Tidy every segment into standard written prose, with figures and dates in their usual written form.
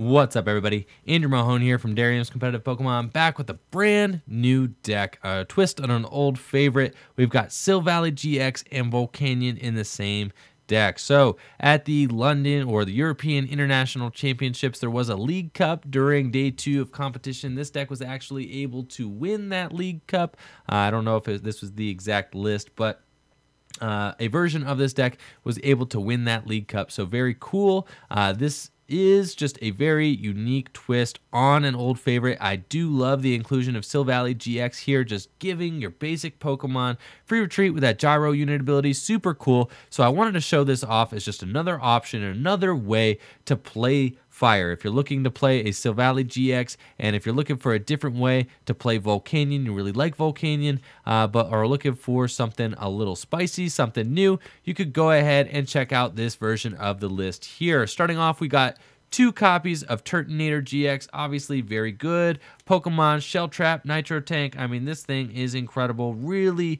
What's up, everybody? Andrew Mahone here from Darium's Competitive Pokemon, back with a brand new deck, a twist on an old favorite. We've got Silvally GX and Volcanion in the same deck. So at the London or the European International Championships, there was a League Cup during day 2 of competition. This deck was actually able to win that League Cup. I don't know if this was the exact list, but a version of this deck was able to win that League Cup. So very cool. This is just a very unique twist on an old favorite. I do love the inclusion of Silvally GX here, just giving your basic Pokemon free retreat with that gyro unit ability. Super cool. So I wanted to show this off as just another option, another way to play fire. If you're looking to play a Silvally GX, and if you're looking for a different way to play Volcanion, you really like Volcanion, but are looking for something a little spicy, something new, you could go ahead and check out this version of the list here. Starting off, we got 2 copies of Turtonator GX, obviously very good. Pokemon, Shell Trap, Nitro Tank. I mean, this thing is incredible. Really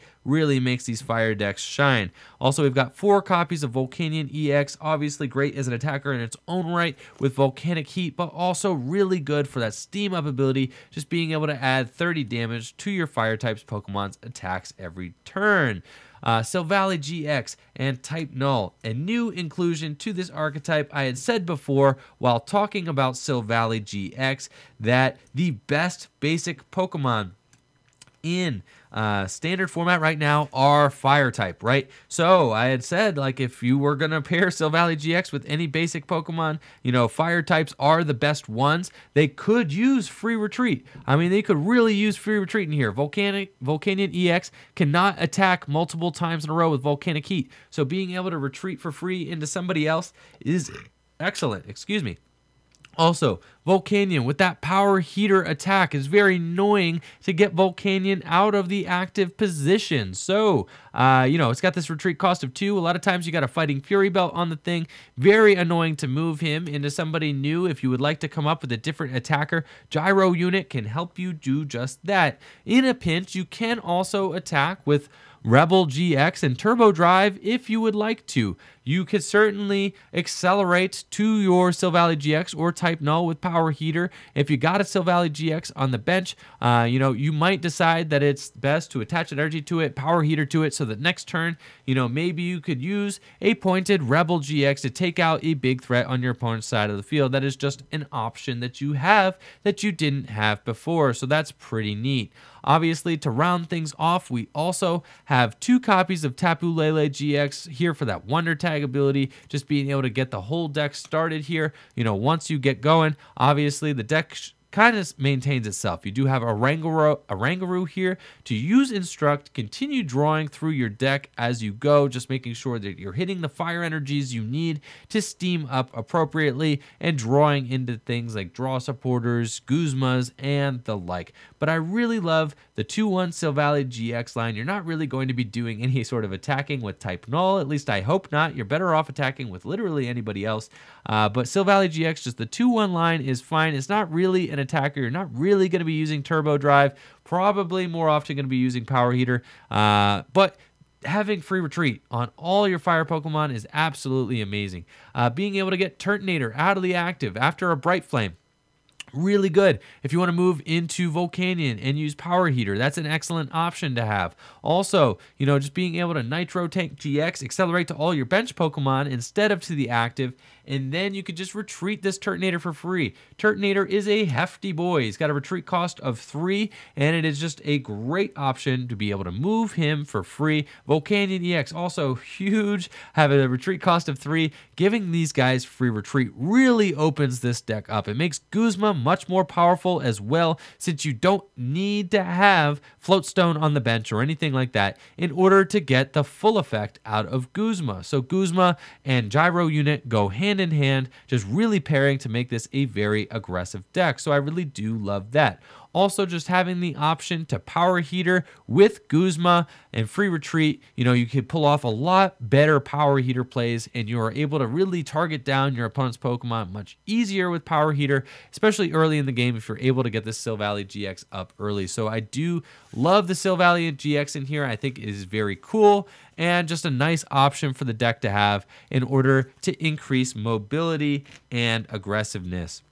makes these fire decks shine. Also, we've got 4 copies of Volcanion EX, obviously great as an attacker in its own right with Volcanic Heat, but also really good for that Steam Up ability, just being able to add 30 damage to your fire types Pokemon's attacks every turn. Silvally GX and Type Null, a new inclusion to this archetype. I had said before while talking about Silvally GX that the best basic Pokemon in standard format right now are fire type, right? So I had said, like, if you were gonna pair Silvally GX with any basic Pokemon, you know, fire types are the best ones. They could use free retreat. I mean, they could really use free retreat in here. Volcanion EX cannot attack multiple times in a row with Volcanic Heat, so being able to retreat for free into somebody else is excellent. Excuse me. Also, Volcanion with that power heater attack is very annoying to get Volcanion out of the active position. So, you know, it's got this retreat cost of 2. A lot of times you got a Fighting Fury Belt on the thing. Very annoying to move him into somebody new. If you would like to come up with a different attacker, Gyro Unit can help you do just that. In a pinch, you can also attack with Rebel GX and Turbo Drive if you would like to. You could certainly accelerate to your Silvally GX or Type Null with Power Heater. If you got a Silvally GX on the bench, you know, you might decide that it's best to attach energy to it, Power Heater to it, so that next turn, you know, maybe you could use a pointed Rebel GX to take out a big threat on your opponent's side of the field. That is just an option that you have that you didn't have before, so that's pretty neat. Obviously, to round things off, we also have 2 copies of Tapu Lele GX here for that Wonder Tag ability, just being able to get the whole deck started here. You know, once you get going, obviously the deck kind of maintains itself. You do have a Rangaroo here to use Instruct, continue drawing through your deck as you go, just making sure that you're hitting the fire energies you need to steam up appropriately and drawing into things like draw supporters, Guzmas, and the like. But I really love the 2-1 Silvally GX line. You're not really going to be doing any sort of attacking with Type Null, at least I hope not. You're better off attacking with literally anybody else. But Silvally GX, just the 2-1 line is fine. It's not really an attacker. You're not really going to be using Turbo Drive, probably more often going to be using Power Heater, but having free retreat on all your fire Pokemon is absolutely amazing. Being able to get Turtonator out of the active after a Bright Flame, really good. If you want to move into Volcanion and use Power Heater, that's an excellent option to have. Also, you know, just being able to Nitro Tank GX, accelerate to all your bench Pokemon instead of to the active, and then you could just retreat this Turtonator for free. Turtonator is a hefty boy. He's got a retreat cost of 3, and it is just a great option to be able to move him for free. Volcanion EX, also huge, have a retreat cost of 3. Giving these guys free retreat really opens this deck up. It makes Guzma much more powerful as well, since you don't need to have Floatstone on the bench or anything like that in order to get the full effect out of Guzma. So Guzma and Gyro Unit go hand in hand, just really pairing to make this a very aggressive deck. So I really do love that. Also, just having the option to Power Heater with Guzma and free retreat, you know, you can pull off a lot better Power Heater plays, and you are able to really target down your opponent's Pokemon much easier with Power Heater, especially early in the game if you're able to get the Silvally GX up early. So I do love the Silvally GX in here. I think it is very cool and just a nice option for the deck to have in order to increase mobility and aggressiveness.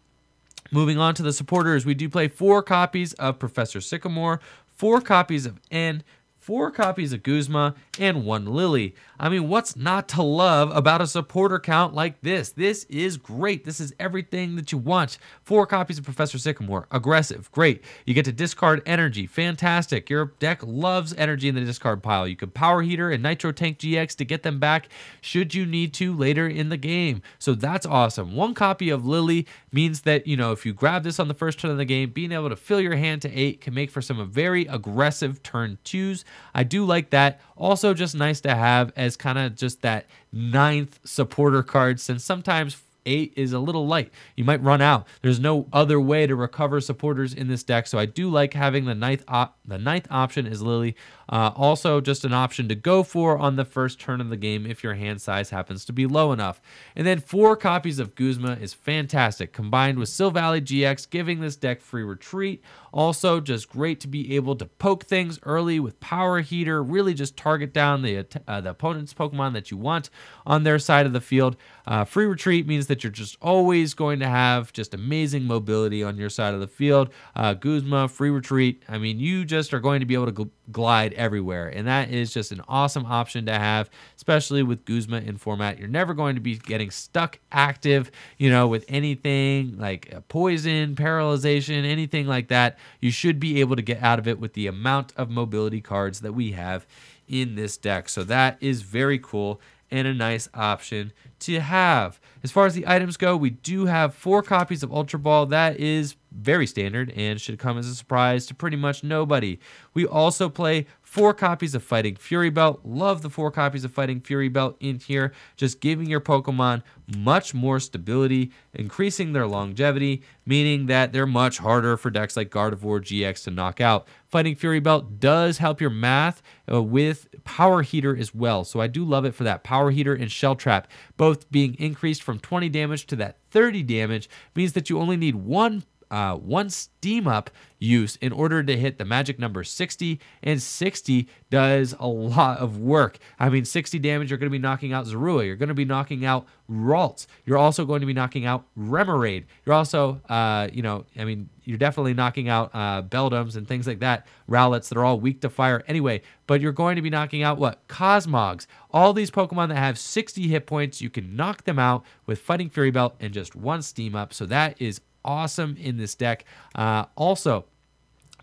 Moving on to the supporters, we do play 4 copies of Professor Sycamore, 4 copies of N, 4 copies of Guzma, and 1 Lily. I mean, what's not to love about a supporter count like this? This is great. This is everything that you want. 4 copies of Professor Sycamore. Aggressive. Great. You get to discard energy. Fantastic. Your deck loves energy in the discard pile. You could Power Heater and Nitro Tank GX to get them back should you need to later in the game. So that's awesome. 1 copy of Lily means that, you know, if you grab this on the first turn of the game, being able to fill your hand to 8 can make for some very aggressive turn 2s. I do like that. Also just nice to have as kind of just that 9th supporter card, since sometimes 8 is a little light. You might run out. There's no other way to recover supporters in this deck, so I do like having the ninth option is Lily. Also just an option to go for on the first turn of the game if your hand size happens to be low enough. And then 4 copies of Guzma is fantastic, combined with Silvally GX, giving this deck free retreat. Also just great to be able to poke things early with Power Heater, really just target down the opponent's Pokemon that you want on their side of the field. Free retreat means that you're just always going to have just amazing mobility on your side of the field. Guzma, free retreat, I mean, you just are going to be able to glide everywhere, and that is just an awesome option to have, especially with Guzma in format. You're never going to be getting stuck active, you know, with anything like poison, paralyzation, anything like that. You should be able to get out of it with the amount of mobility cards that we have in this deck. So that is very cool and a nice option to have. As far as the items go, we do have 4 copies of Ultra Ball. That is very standard and should come as a surprise to pretty much nobody. We also play 4 copies of Fighting Fury Belt. Love the 4 copies of Fighting Fury Belt in here, just giving your Pokemon much more stability, increasing their longevity, meaning that they're much harder for decks like Gardevoir GX to knock out. Fighting Fury Belt does help your math with Power Heater as well, so I do love it for that. Power Heater and Shell Trap, both being increased from 20 damage to that 30 damage, means that you only need one steam up use in order to hit the magic number 60, and 60 does a lot of work. I mean, 60 damage, you're going to be knocking out Zorua, you're going to be knocking out Ralts, you're also going to be knocking out Remoraid, you're also, you know, I mean, you're definitely knocking out Beldums and things like that, Rowlets that are all weak to fire anyway, but you're going to be knocking out what? Cosmogs. All these Pokemon that have 60 hit points, you can knock them out with Fighting Fury Belt and just 1 steam up, so that is awesome in this deck. Also,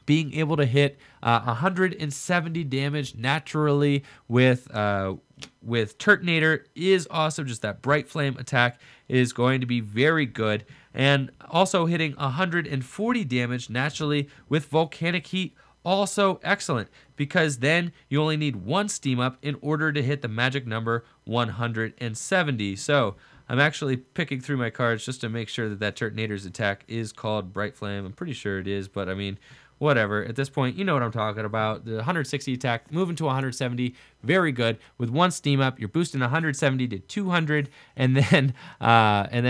being able to hit 170 damage naturally with Turtonator is awesome. Just that Bright Flame attack is going to be very good. And also hitting 140 damage naturally with Volcanic Heat, also excellent, because then you only need 1 steam up in order to hit the magic number 170. So I'm actually picking through my cards just to make sure that that Turtonator's attack is called Bright Flame. I'm pretty sure it is, but I mean, whatever. At this point, you know what I'm talking about. The 160 attack, moving to 170, very good. With 1 steam up, you're boosting 170 to 200, and then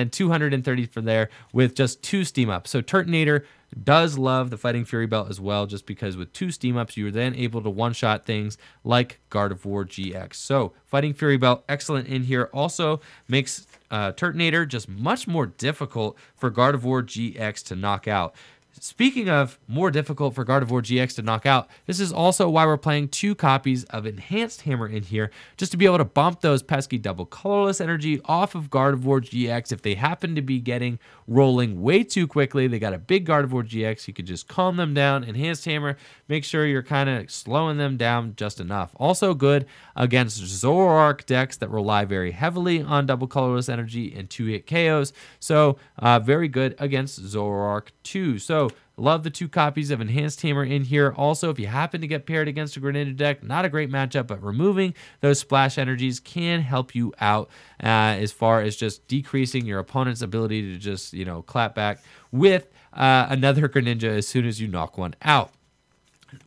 230 from there with just 2 steam up. So Turtonator does love the Fighting Fury Belt as well, just because with 2 steam ups, you're then able to one-shot things like Gardevoir GX. So Fighting Fury Belt, excellent in here. Also makes Turtonator just much more difficult for Gardevoir GX to knock out. Speaking of more difficult for Gardevoir GX to knock out, this is also why we're playing 2 copies of Enhanced Hammer in here, just to be able to bump those pesky double colorless energy off of Gardevoir GX. If they happen to be rolling way too quickly, they got a big Gardevoir GX, you could just calm them down. Enhanced Hammer, make sure you're kind of slowing them down just enough. Also good against Zoroark decks that rely very heavily on double colorless energy and 2-hit KOs. So very good against Zoroark too. So love the 2 copies of Enhanced Hammer in here. Also, if you happen to get paired against a Greninja deck, not a great matchup, but removing those splash energies can help you out as far as just decreasing your opponent's ability to just, you know, clap back with another Greninja as soon as you knock one out.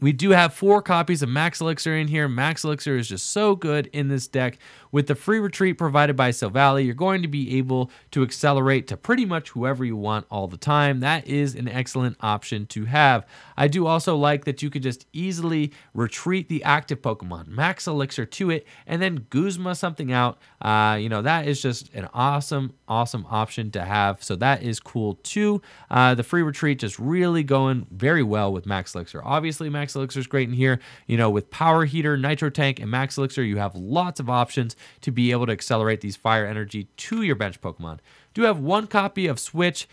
We do have 4 copies of Max Elixir in here. Max Elixir is just so good in this deck. With the free retreat provided by Silvally, you're going to be able to accelerate to pretty much whoever you want all the time. That is an excellent option to have. I do also like that you could just easily retreat the active Pokemon, Max Elixir to it, and then Guzma something out. That is just an awesome option to have. So that is cool too. The free retreat just really going very well with Max Elixir. Obviously, Max Elixir is great in here. With Power Heater, Nitro Tank, and Max Elixir, you have lots of options to be able to accelerate these fire energy to your bench Pokemon. Do have 1 copy of Switch,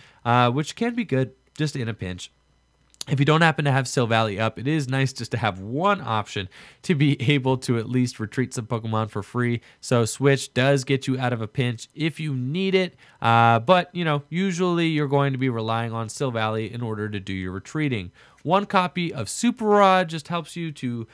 which can be good just in a pinch. If you don't happen to have Silvally up, it is nice just to have 1 option to be able to at least retreat some Pokemon for free. So Switch does get you out of a pinch if you need it. But usually you're going to be relying on Silvally in order to do your retreating. 1 copy of Super Rod just helps you to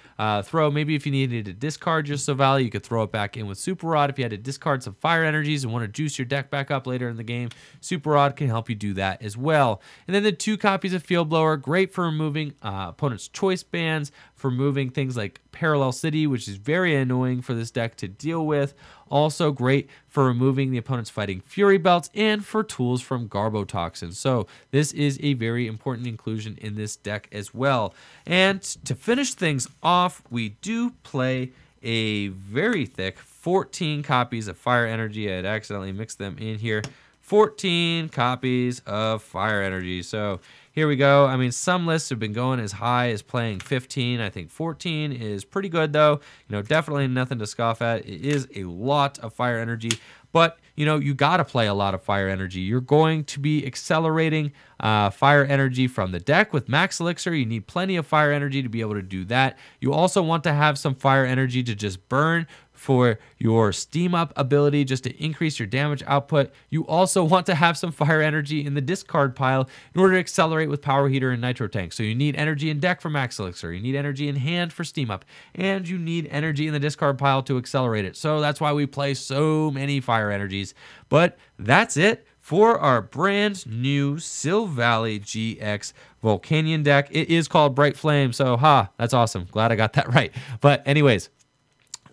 throw. Maybe if you needed to discard your Silvally, you could throw it back in with Super Rod. If you had to discard some fire energies and want to juice your deck back up later in the game, Super Rod can help you do that as well. And then the 2 copies of Field Blower, great for removing opponent's choice bands, for moving things like Parallel City, which is very annoying for this deck to deal with. Also great for removing the opponent's Fighting Fury belts and for tools from Garbotoxin. So this is a very important inclusion in this deck as well. And to finish things off, we do play a very thick 14 copies of Fire Energy. I had accidentally mixed them in here. 14 copies of Fire Energy. So here we go. I mean, some lists have been going as high as playing 15. I think 14 is pretty good, though. Definitely nothing to scoff at. It is a lot of Fire Energy, but you got to play a lot of Fire Energy. You're going to be accelerating Fire Energy from the deck with Max Elixir. You need plenty of Fire Energy to be able to do that. You also want to have some Fire Energy to just burn for your Steam Up ability, just to increase your damage output. You also want to have some Fire Energy in the discard pile in order to accelerate with Power Heater and Nitro Tank. So you need energy in deck for Max Elixir, you need energy in hand for Steam Up, and you need energy in the discard pile to accelerate it. So that's why we play so many Fire Energies. But that's it for our brand new Silvally GX Volcanion deck. It is called Bright Flame, so that's awesome. Glad I got that right. But anyways,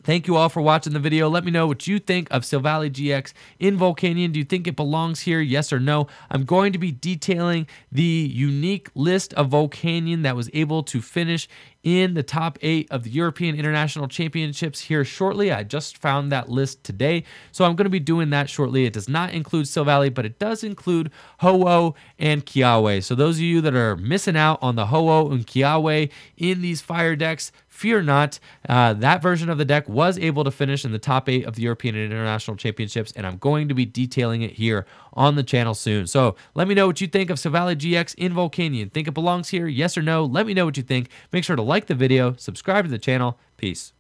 thank you all for watching the video. Let me know what you think of Silvally GX in Volcanion. Do you think it belongs here? Yes or no? I'm going to be detailing the unique list of Volcanion that was able to finish in the top 8 of the European International Championships here shortly. I just found that list today, so I'm going to be doing that shortly. It does not include Silvally, but it does include Ho-Oh and Kiawe. So those of you that are missing out on the Ho-Oh and Kiawe in these fire decks, fear not. That version of the deck was able to finish in the top 8 of the European and International Championships, and I'm going to be detailing it here on the channel soon. So let me know what you think of Silvally GX in Volcanion. Think it belongs here? Yes or no? Let me know what you think. Make sure to like the video, subscribe to the channel. Peace.